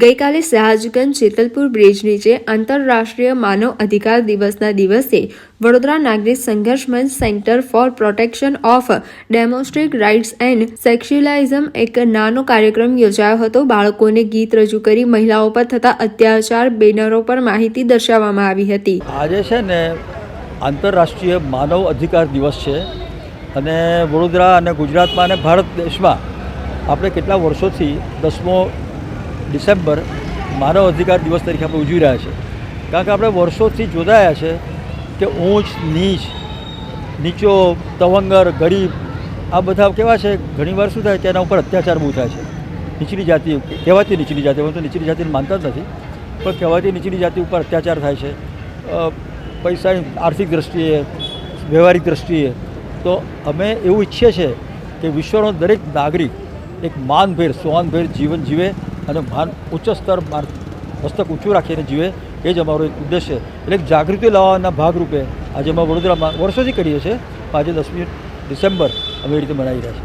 ગઈકાલે સયાજગંજ જેતલપુર બ્રિજ નીચે આંતરરાષ્ટ્રીય માનવ અધિકાર દિવસના દિવસે Vadodara Nagarik Sangharsh Manch centre for protection of demonstrate rights and secularism એક નાનો કાર્યક્રમ યોજાયો હતો। બાળકોને ગીત રજૂ કરી મહિલાઓ પર થતા અત્યાચાર બેનરો પર માહિતી દર્શાવવામાં આવી હતી। આજે છે ને આંતરરાષ્ટ્રીય માનવ અધિકાર દિવસ છે અને વડોદરા અને ગુજરાતમાં અને ભારત દેશમાં આપણે કેટલા વર્ષોથી 10મો ડિસેમ્બર માનવ અધિકાર દિવસ તરીકે આપણે ઉજવી રહ્યા છે। કારણ કે આપણે વર્ષોથી જોડાયા છે કે ઊંચ નીચ, નીચો, તવંગર, ગરીબ આ બધા કેવા છે, ઘણીવાર શું થાય કે એના ઉપર અત્યાચાર બહુ થાય છે। નીચલી જાતિ કહેવાતી નીચલી જાતિ, હું તો નીચલી જાતિને માનતા જ નથી, પણ કહેવાતી નીચલી જાતિ ઉપર અત્યાચાર થાય છે પૈસાની આર્થિક દ્રષ્ટિએ, વ્યવહારિક દ્રષ્ટિએ। તો અમે એવું ઈચ્છીએ છીએ કે વિશ્વનો દરેક નાગરિક એક માનભેર, સોહાનભેર જીવન જીવે અને ઉચ્ચ સ્તર મસ્તક ઊંચું રાખીને જીવે, એ જ અમારો એક ઉદ્દેશ છે। એટલે એક જાગૃતિ લાવવાના ભાગરૂપે આજે અમે વડોદરામાં વર્ષોથી કરીએ છીએ, આજે 10મી ડિસેમ્બર અમે એ રીતે મનાવી રહ્યા છીએ।